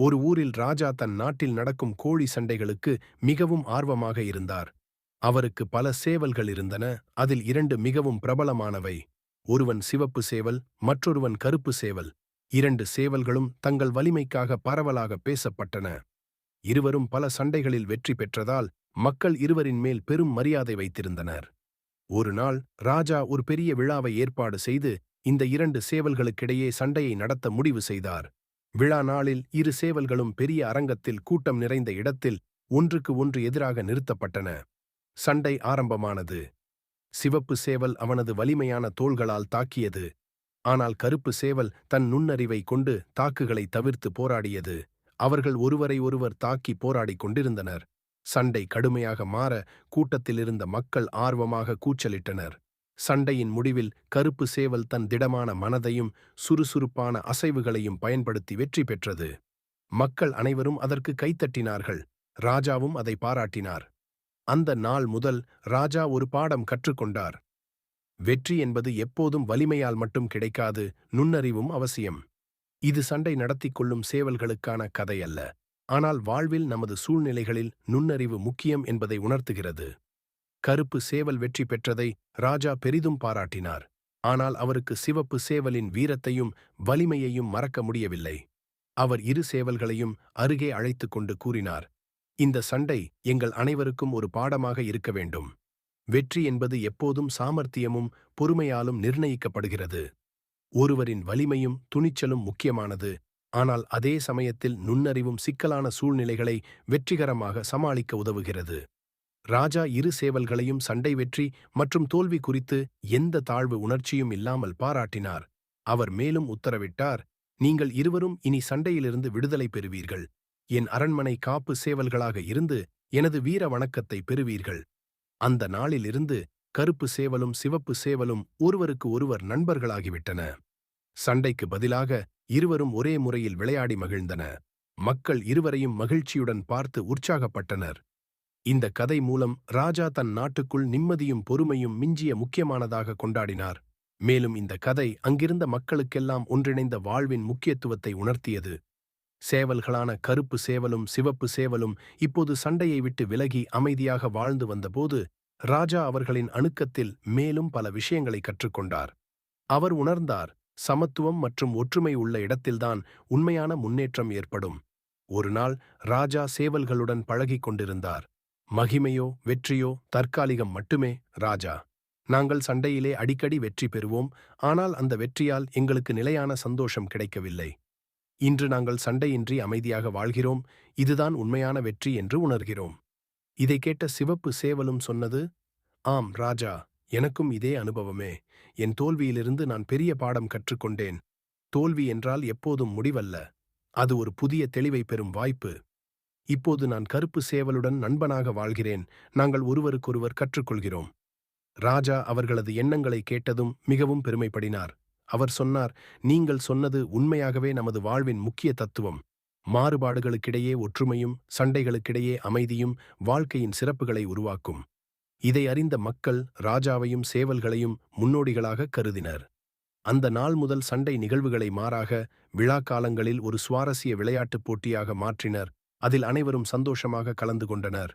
ஒரு ஊரில் ராஜா தன் நாட்டில் நடக்கும் கோழி சண்டைகளுக்கு மிகவும் ஆர்வமாக இருந்தார். அவருக்கு பல சேவல்கள் இருந்தன. அதில் 2 மிகவும் பிரபலமானவை. ஒருவன் சிவப்பு சேவல், மற்றொருவன் கருப்பு சேவல். 2 சேவல்களும் தங்கள் வலிமைக்காக பரவலாக பேசப்பட்டன. இருவரும் பல சண்டைகளில் வெற்றி பெற்றதால் மக்கள் இருவரின் மேல் பெரும் மரியாதை வைத்திருந்தனர். ஒரு நாள் ராஜா ஒரு பெரிய விழாவை ஏற்பாடு செய்து இந்த 2 சேவல்களுக்கிடையே சண்டையை நடத்த முடிவு செய்தார். விழா நாளில் 2 சேவல்களும் பெரிய அரங்கத்தில் கூட்டம் நிறைந்த இடத்தில் ஒன்றுக்கு ஒன்று எதிராக நிறுத்தப்பட்டன. சண்டை ஆரம்பமானது. சிவப்பு சேவல் அவனது வலிமையான தோள்களால் தாக்கியது. ஆனால் கருப்பு சேவல் தன் நுண்ணறிவை கொண்டு தாக்குகளை தவிர்த்து போராடியது. அவர்கள் ஒருவரை ஒருவர் தாக்கி போராடிக் கொண்டிருந்தனர். சண்டை கடுமையாக மாற கூட்டத்திலிருந்த மக்கள் ஆர்வமாக கூச்சலிட்டனர். சண்டையின் முடிவில் கருப்பு சேவல் தன் திடமான மனதையும் சுறுசுறுப்பான அசைவுகளையும் பயன்படுத்தி வெற்றி பெற்றது. மக்கள் அனைவரும் அதற்கு கைத்தட்டினார்கள். ராஜாவும் அதை பாராட்டினார். அந்த நாள் முதல் ராஜா ஒரு பாடம் கற்றுக்கொண்டார். வெற்றி என்பது எப்போதும் வலிமையால் மட்டும் கிடைக்காது, நுண்ணறிவும் அவசியம். இது சண்டை நடத்திக் கொள்ளும் சேவல்களுக்கான கதை அல்ல, ஆனால் வாழ்வில் நமது சூழ்நிலைகளில் நுண்ணறிவு முக்கியம் என்பதை உணர்த்துகிறது. கருப்பு சேவல் வெற்றி பெற்றதை ராஜா பெரிதும் பாராட்டினார். ஆனால் அவருக்கு சிவப்பு சேவலின் வீரத்தையும் வலிமையையும் மறக்க முடியவில்லை. அவர் 2 சேவல்களையும் அருகே அழைத்துக் கொண்டு கூறினார், இந்த சண்டை எங்கள் அனைவருக்கும் ஒரு பாடமாக இருக்க வேண்டும். வெற்றி என்பது எப்போதும் சாமர்த்தியமும் பொறுமையாலும் நிர்ணயிக்கப்படுகிறது. ஒருவரின் வலிமையும் துணிச்சலும் முக்கியமானது, ஆனால் அதே சமயத்தில் நுண்ணறிவும் சிக்கலான சூழ்நிலைகளை வெற்றிகரமாக சமாளிக்க உதவுகிறது. ராஜா 2 சேவல்களையும் சண்டை வெற்றி மற்றும் தோல்வி குறித்து எந்த தாழ்வு உணர்ச்சியும் இல்லாமல் பாராட்டினார். அவர் மேலும் உத்தரவிட்டார், நீங்கள் இருவரும் இனி சண்டையிலிருந்து விடுதலை பெறுவீர்கள். என் அரண்மனை காப்பு சேவல்களாக இருந்து எனது வீர வணக்கத்தை பெறுவீர்கள். அந்த நாளிலிருந்து கருப்பு சேவலும் சிவப்பு சேவலும் ஒருவருக்கு ஒருவர் நண்பர்களாகிவிட்டன. சண்டைக்கு பதிலாக இருவரும் ஒரே முறையில் விளையாடி மகிழ்ந்தன. மக்கள் இருவரையும் மகிழ்ச்சியுடன் பார்த்து உற்சாகப்பட்டனர். இந்த கதை மூலம் ராஜா தன் நாட்டுக்குள் நிம்மதியும் பொறுமையும் மிஞ்சிய முக்கியமானதாக கொண்டாடினார். மேலும் இந்த கதை அங்கிருந்த மக்களுக்கெல்லாம் ஒன்றிணைந்த வாழ்வின் முக்கியத்துவத்தை உணர்த்தியது. சேவல்களான கருப்பு சேவலும் சிவப்பு சேவலும் இப்போது சண்டையை விட்டு விலகி அமைதியாக வாழ்ந்து வந்தபோது ராஜா அவர்களின் அணுக்கத்தில் மேலும் பல விஷயங்களை கற்றுக்கொண்டார். அவர் உணர்ந்தார், சமத்துவம் மற்றும் ஒற்றுமை உள்ள இடத்தில்தான் உண்மையான முன்னேற்றம் ஏற்படும். ஒரு நாள் ராஜா சேவல்களுடன் பழகிக் கொண்டிருந்தார். மகிமையோ வெற்றியோ தற்காலிகம் மட்டுமே. ராஜா, நாங்கள் சண்டையிலே அடிக்கடி வெற்றி பெறுவோம், ஆனால் அந்த வெற்றியால் எங்களுக்கு நிலையான சந்தோஷம் கிடைக்கவில்லை. இன்று நாங்கள் சண்டையின்றி அமைதியாக வாழ்கிறோம், இதுதான் உண்மையான வெற்றி என்று உணர்கிறோம். இதை கேட்ட சிவப்பு சேவலும் சொன்னது, ஆம் ராஜா, எனக்கும் இதே அனுபவமே. என் தோல்வியிலிருந்து நான் பெரிய பாடம் கற்றுக்கொண்டேன். தோல்வி என்றால் எப்போதும் முடிவல்ல, அது ஒரு புதிய தெளிவை பெறும் வாய்ப்பு. இப்போது நான் கருப்பு சேவலுடன் நண்பனாக வாழ்கிறேன், நாங்கள் ஒருவருக்கொருவர் கற்றுக்கொள்கிறோம். ராஜா அவர்களது எண்ணங்களை கேட்டதும் மிகவும் பெருமைப்படினார். அவர் சொன்னார், நீங்கள் சொன்னது உண்மையாகவே நமது வாழ்வின் முக்கிய தத்துவம். மாறுபாடுகளுக்கிடையே ஒற்றுமையும் சண்டைகளுக்கிடையே அமைதியும் வாழ்க்கையின் சிறப்புகளை உருவாக்கும். இதை அறிந்த மக்கள் ராஜாவையும் சேவல்களையும் முன்னோடிகளாக கருதினர். அந்த நாள் முதல் சண்டை நிகழ்வுகளை மாறாக விழாக்காலங்களில் ஒரு சுவாரஸ்ய விளையாட்டுப் போட்டியாக மாற்றினர். அதில் அனைவரும் சந்தோஷமாக கலந்து கொண்டனர்.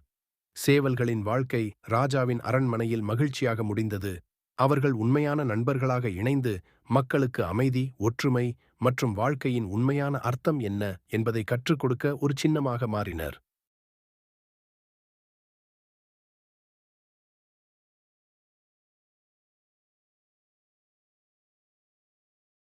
சேவல்களின் வாழ்க்கை ராஜாவின் அரண்மனையில் மகிழ்ச்சியாக முடிந்தது. அவர்கள் உண்மையான நண்பர்களாக இணைந்து மக்களுக்கு அமைதி, ஒற்றுமை மற்றும் வாழ்க்கையின் உண்மையான அர்த்தம் என்ன என்பதை கற்றுக் கொடுக்க ஒரு சின்னமாக மாறினர்.